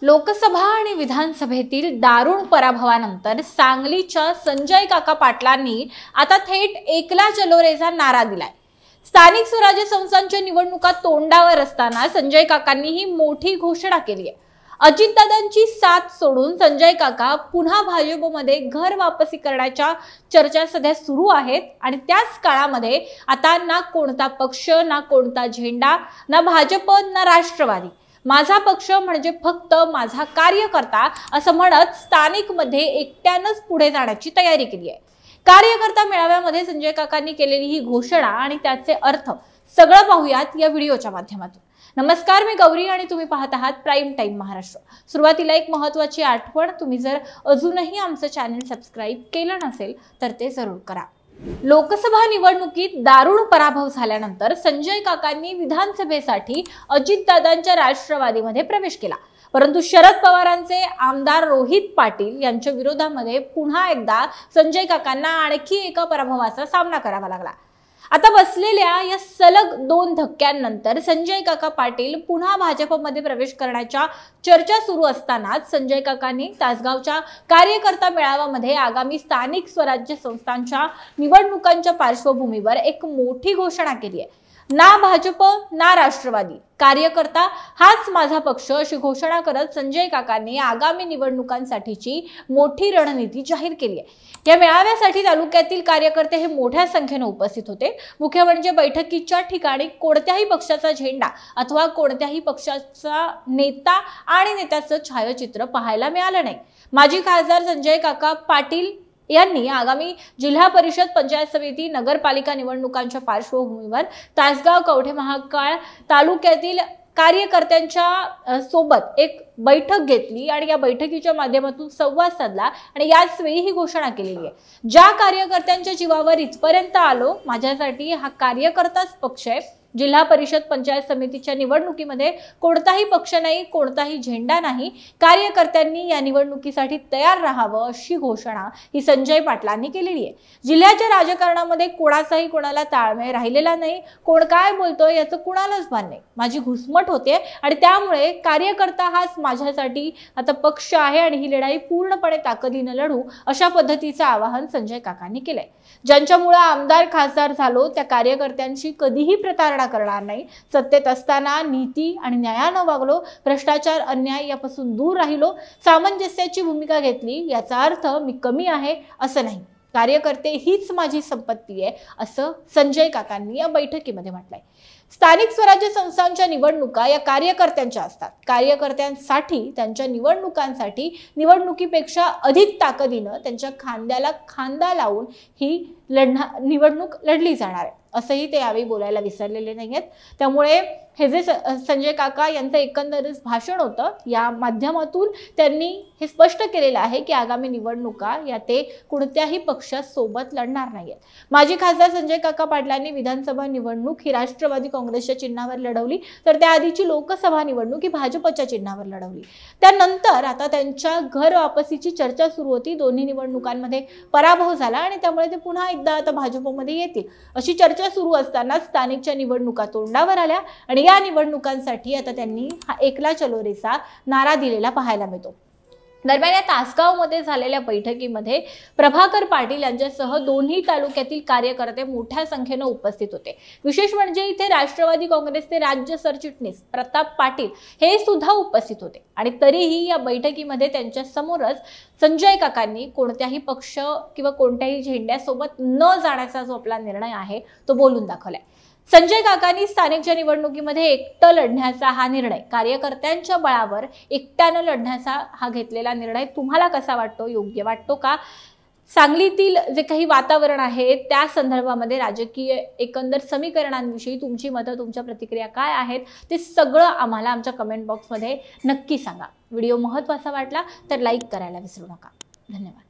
लोकसभा आणि विधानसभेतील दारुण पराभवानंतर सांगलीच्या संजय काका पाटलांनी आता थेट एकला चलो रेचा नारा दिलाय। स्थानिक स्वराज्य संस्थांच्या निवडणुका तोंडावर असताना संजय काकांनी ही मोठी घोषणा केली आहे। अजितदादांची साथ सोडून संजय काका पुन्हा भाजपमध्ये घर वापसी करण्याच्या चर्चा सध्या सुरू आहेत आणि त्याच काळामध्ये आता ना कोणता पक्ष, ना कोणता झेंडा, ना भाजप, ना राष्ट्रवादी, माझा पक्ष म्हणजे फक्त माझा कार्यकर्ता असं म्हणत स्थानिक मध्ये एकट्यानंच पुढे जाण्याची तयारी केली आहे। कार्यकर्ता मेळाव्यामध्ये संजय काकांनी केलेली ही घोषणा आणि त्याचे अर्थ सगळं पाहूयात या व्हिडिओच्या माध्यमातून। नमस्कार, मी गौरी आणि तुम्ही पाहत आहात प्राइम टाइम महाराष्ट्र। सुरुवातीला एक महत्त्वाची आठवण, तुम्ही जर अजूनही आमचं चॅनल सबस्क्राइब केलं नसेल तर ते जरूर करा। लोकसभा निवडणुकीत दारुण पराभव झाल्यानंतर संजय काकांनी विधानसभेसाठी अजितदादांच्या राष्ट्रवादीमध्ये प्रवेश केला, परंतु शरद पवारांचे आमदार रोहित पाटील यांच्या विरोधामध्ये पुन्हा एकदा संजय काकांना आणखी एका पराभवाचा सामना करावा लागला। आता बसलेल्या या सलग 2 धक्क्यांनंतर संजय काका पाटील पुन्हा भाजपमध्ये प्रवेश करण्याच्या चर्चा सुरू असतानाच संजय काकांनी तासगावच्या कार्यकर्ता मेळाव्यामध्ये आगामी स्थानिक स्वराज्य संस्थांच्या निवडणुकांच्या पार्श्वभूमीवर एक मोठी घोषणा केली आहे। ना भाजप, ना राष्ट्रवादी, कार्यकर्ता हाच माझा पक्ष अशी घोषणा करत संजय काकांनी आगामी निवडणुकांसाठीची मोठी रणनीती जाहीर केली आहे। या मेळाव्यासाठी तालुक्यातील कार्यकर्ते हे मोठ्या संख्येने उपस्थित होते। मुख्य म्हणजे बैठकीच्या ठिकाणी कोणत्याही पक्षाचा झेंडा अथवा कोणत्याही पक्षाचा नेता आणि नेत्याचं छायाचित्र पाहायला मिळालं नाही। माजी खासदार संजय काका पाटील यांनी आगामी जिल्हा परिषद, पंचायत समिती, नगरपालिका निवडणुकांच्या पार्श्वभूमीवर तासगाव, कवठे महांकाळ तालुक्यातील कार्यकर्त्यांच्या सोबत एक बैठक घेतली आणि या बैठकीच्या माध्यमातून संवाद साधला आणि याच वेळी ही घोषणा केलेली आहे। ज्या कार्यकर्त्यांच्या जीवावर इथपर्यंत आलो, माझ्यासाठी हा कार्यकर्ताच पक्ष आहे। जिल्हा परिषद, पंचायत समितीच्या निवडणुकीमध्ये कोणताही पक्ष नाही, कोणताही झेंडा नाही, कार्यकर्त्यांनी या निवडणुकीसाठी तयार राहावं अशी घोषणा ही संजय पाटलांनी केलेली आहे। जिल्ह्याच्या राजकारणामध्ये कोणाचाही कोणाला ताळमेळ राहिलेला नाही, कोण काय बोलतोय याचं कुणालाच भान नाही। माझी घुसमट होते आणि त्यामुळे कार्यकर्ता हाच माझ्यासाठी आता पक्ष आहे आणि ही लढाई पूर्णपणे ताकदीने लढू अशा पद्धतीचं आवाहन संजय काकांनी केलंय। ज्यांच्यामुळे आमदार खासदार झालो त्या कार्यकर्त्यांशी कधीही प्रतारणा करणार नाही। सत्तेत असताना नीती आणि न्यायानं वागलो, भ्रष्टाचार, अन्याय यापासून दूर राहिलो, सामंजस्याची भूमिका घेतली, याचा अर्थ मी कमी आहे असं नाही। कार्यकर्ते हीच माझी संपत्ती आहे असं संजय काकांनी या बैठकीमध्ये म्हटलंय। स्थानिक स्वराज्य संस्थांच्या निवडणुका या कार्यकर्त्यांच्या असतात। कार्यकर्त्यांसाठी, त्यांच्या निवडणुकांसाठी निवडणुकीपेक्षा अधिक ताकदीनं त्यांच्या खांद्याला खांदा लावून ही निवडणूक लढली जाणार आहे असंही ते यावेळी बोलायला विसरलेले नाहीयेत। त्यामुळे हे जे संजय काका यांचं एकंदरीत भाषण होतं, या माध्यमातून त्यांनी हे स्पष्ट केलेलं आहे की आगामी निवडणुका या ते कोणत्याही पक्षासोबत लढणार नाहीयेत। माजी खासदार संजय काका पाटलांनी विधानसभा निवडणूक ही राष्ट्रवादी काँग्रेसच्या चिन्हावर लढवली, तर त्याआधीची लोकसभा निवडणूक ही भाजपच्या चिन्हावर लढवली। त्यानंतर आता त्यांच्या घर वापसीची चर्चा सुरू होती। दोन्ही निवडणुकांमध्ये पराभव झाला आणि त्यामुळे ते पुन्हा एकदा आता भाजपमध्ये येतील अशी चर्चा सुरू असताना स्थानिकच्या निवडणुका तोंडावर आल्या आणि या निवडणुकांसाठी आता त्यांनी हा एकला चलो रेचा नारा दिलेला पाहायला मिळतो। दरम्यान या तासगावमध्ये झालेल्या बैठकीमध्ये प्रभाकर पाटील यांच्यासह दोन्ही तालुक्यातील कार्यकर्ते मोठ्या संख्येने उपस्थित होते। विशेष म्हणजे इथे राष्ट्रवादी काँग्रेसचे राज्य सरचिटणीस प्रताप पाटील हे सुद्धा उपस्थित होते आणि तरीही या बैठकीमध्ये त्यांच्या समोरच संजय काकांनी कोणत्याही पक्ष किंवा कोणत्याही झेंड्यासोबत न जाण्याचा जो आपला निर्णय आहे तो बोलून दाखवलाय। संजय काकांनी स्थानिकच्या निवडणुकीमध्ये एकटं लढण्याचा हा निर्णय, कार्यकर्त्यांच्या बळावर एकट्यानं लढण्याचा हा घेतलेला निर्णय तुम्हाला कसा वाटतो? योग्य वाटतो का? सांगलीतील जे काही वातावरण आहे त्या संदर्भामध्ये राजकीय एकंदर समीकरणांविषयी तुमची मतं, तुमच्या प्रतिक्रिया काय आहेत ते सगळं आम्हाला आमच्या कमेंट बॉक्समध्ये नक्की सांगा। व्हिडिओ महत्त्वाचा वाटला तर लाईक करायला विसरू नका। धन्यवाद।